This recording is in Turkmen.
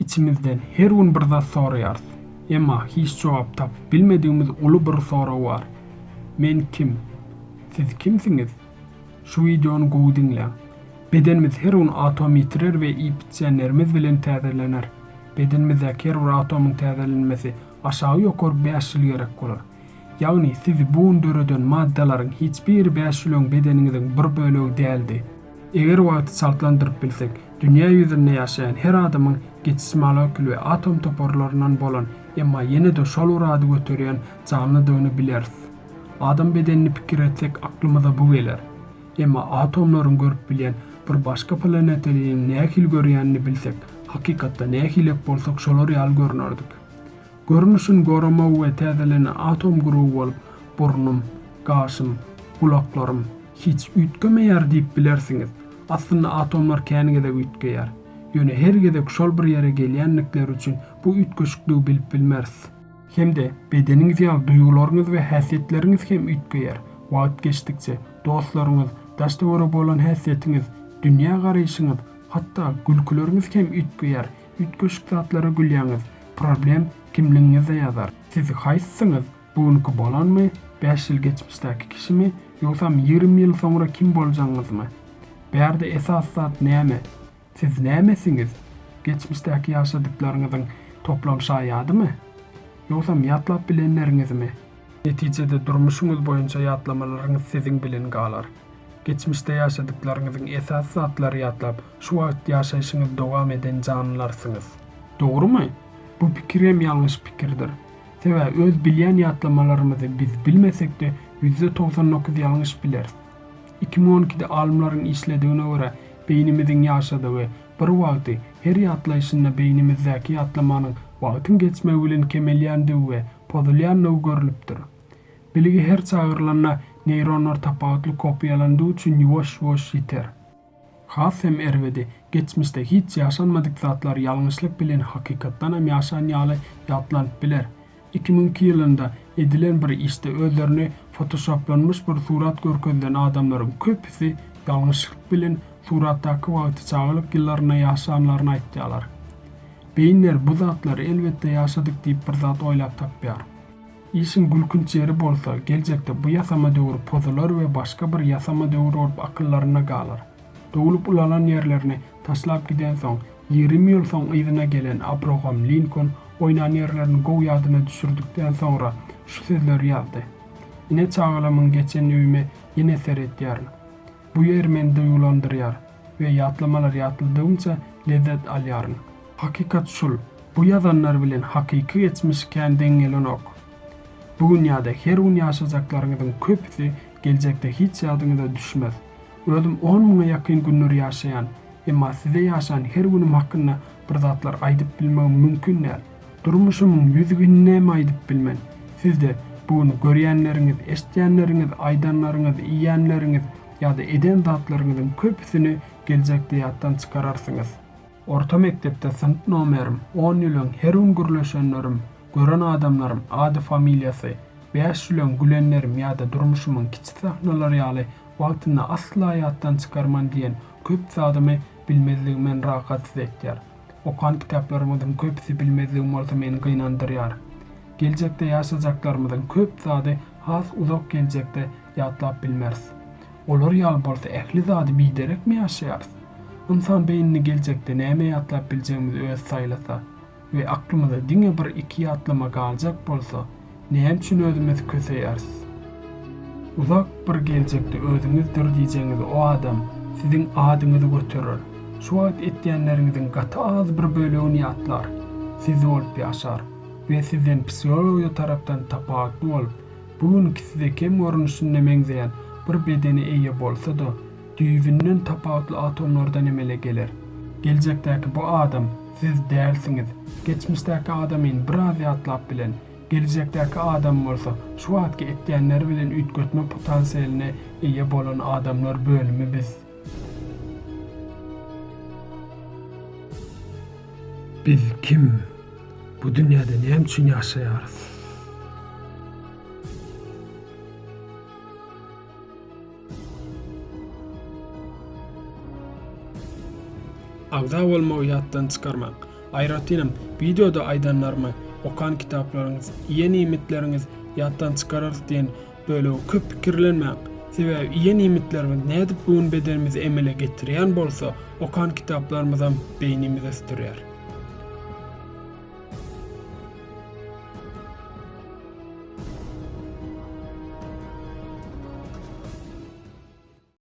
İçimizden her gün bir zat sorayarız. Emma hiç cevap tapıp bilmediğimiz ulu bir soru var. Men kim? Siz kimsiniz? Şu videonu gowy dinleň. Bedenimiz her gün atom itirer ve ipçenlerimiz bilen täzelenir. Bedenimizdäki her bir atomyň täzelenmesi aşağı ýokary 5 ýyl gerek bolar. Ýagny siz bu döreden maddalaryň hiçbir 5 ýylyň bedeniňiziň bir bölegi däldi. Eger wagty saltlandyryp bilsek, dünýä ýüzünde ýaşaýan her adamyň geçiş molekül we atom toporlaryndan bolan, emma ýene-de şol urady göterýän canlydygyny bileriz. Adam bedenini pikir etsek aklymyza bu geler. Emma atomlaryň görüp bilýän bir başga planetlerin nähil görýänini bilsek, hakykatda nähilek bolsak şolar ýaly görnärdik. Görünüşün gorama we täzelenen atom guruwy bolup, burnum, gaşym, kulaklarym hiç ütgemeýär diýip bilersiňiz. Aslında atomlar känigide ütgeýär. Ýöne her gedek şol bir ýere gelýänlikler üçin bu ütgeşikliği bilip bilmeriz. Hemde bedeniňiz ýaly duýgularyňyz we häsiýetleriňiz hem ütgeýär. Wagt geçdikçe dostlaryňyz, daşda göre bolan häsiýetiňiz, dünýä garaýşyňyz, hatda gülküleriňiz hem ütgeýär. Ütgeşik zatlara gülýäňiz, problem kimligiňizde ýazar. Siz haýsysyňyz? Bugünkü bolanmy, 5 ýyl geçmişdäki kişimi, ýoksa 20 ýyl soňra kim boljaňyzmy? Bärde esas zat näme? Siz nämesiňiz? Geçmişdäki ýaşadyklaryňyzyň toplam şaýadymy? Ýoksa ýatlap bilenleriňizmi? Netijede durmuşuňyz boýunça ýatlamalaryňyz siziň bilen galar. Geçmişde ýaşadyklaryňyzyň esas zatlary ýatlap, şu wagt ýaşaýşyňyz dowam eden canlılarsyňyz. Dogrumy? Bu pikir hem ýalňyş pikirdir. Sebäbi öz bilýän ýatlamalarymyzy biz bilmesek-de %99 ýalňyş bileriz. 2012-de alymlaryň işlediğine göre beynimiziň ýaşady we bir wagty her ýatlaýşynda beynimizdäki ýatlamanyň wagtyň geçmegi bilen kemelýändigi we pozulýandygy görülipdir. Biligi her çagyrylana neyronlar tapawutly kopýalandygy üçin ýuwaş-ýuwaş ýiter. Has hem erwedi geçmişde hiç ýaşanmadyk zatlar ýalňyşlyk bilen hakykatdan hem ýaşan ýaly ýatlanyp biler. 2002 ýylynda edilen bir işte özlerini photoshoplanmış bir surat görkezden adamların köpüsi ýalňyşlyk bilen suratdaky wagty çağılık ýyllaryna ýaşanlaryny aýtdylar. Beyinler bu zatlary elbetde ýaşadyk diýip bir zat oýlap tapýar. İşin gülkünç ýeri bolsa, geljekde bu ýasama döwrü pozular we başga bir ýasama döwrü bolup akyllaryna galar. Dogulup ulanan ýerlerini taşlap giden soň 20 ýyl soň ýygyna gelen Abraham Lincoln oynan ýerlerini gowy ýadyna düşürdükden sonra şu sözleri ýazdy. Ine çağılamyň geçen öýüme ýene seretýär. Bu ýer meni duýgulandyrýar we ýatlamalar ýatlydygyňça lezzet alýaryn. Hakykat şul, bu ýazanlar bilen hakyky geçmiş kendiň gelen ok. Bu dünýäde her gün ýaşajaklaryňyzyň köpüsi geljekde hiç ýadyňyza düşmez. Özüm 10 000 ýakyn günler ýaşaýan, emma size ýaşan her günüm hakynda bir zatlar aýdyp bilmegim mümkin näl. Durmuşumyň ýüzüni näme aýdyp bilmen. Sizde bunu görýänleriňiz, eşitýänleriňiz, aýdanlaryňyz, iýänleriňiz ýa-da eden zatlaryňyzyň köpüsini geljekde ýatdan çykararsyňyz. Orta mektepde sınıf nomerim, 10 ýylyň her gün gürleşenlerim, gören adamlarym, ady familiýasy, 5 ýylyň gülenlerim ýa-da durmuşumyň kiçik sahnalary ýaly wagtyny asla ýatdan çykarman diýen köp zadymy bilmezligimden rahatsyz etýär. Okan kitaplarymyzyň köpüsi bilmezligim bolsa meni gynandyrýar. Geljekde ýaşajaklarymyzyň köp zady has uzak geljekde ýatlap bilmeriz. Olar ýaly bolsa ähli zady biderekmi ýaşaýarys? İnsan beynini geljekde näme ýatlap biljegimizi öz saýlasa we aklymyza diňe bir iki ýatlama galjak bolsa, näme üçin özümizi köseýäris? Uzak bir geljekde özüňizdir diýjeňiz o adam siziň adyňyzy göterer. Şu wagt etýänleriňiziň gaty az bir bölegini ýatlar. Siz bolup ýaşar we sizden psihologiýa tarapdan tapawutly bolup, bugünkü size kem görünüşinde meňzeýän bir bedeni eýe bolsa-da, düýbünden tapawutly atomlardan emele geler. Geljekdäki bu adam siz dälsiňiz. Geçmişdäki adamyň biraz ýatlap bilen, geljekdäki adam bolsa şu wagtky etýänleri bilen ütgetme potensialine eýe bolan adamlar bölümi biz. Biz kim? Bu dünýäde näme üçin ýaşaýarys? Agda bolmagy ýatdan çykarmak, Aýratynam videoda aýdanlarmy okan kitaplarynız, iýe nimetleriniz ýatdan çykararys diýen böyle köp pikirlenmäň. Sebäbi iýe nimetlerimiz nädip bugun bedenimizi emele getirýän bolsa, okan kitaplarymyzdan beýnimize sürýär.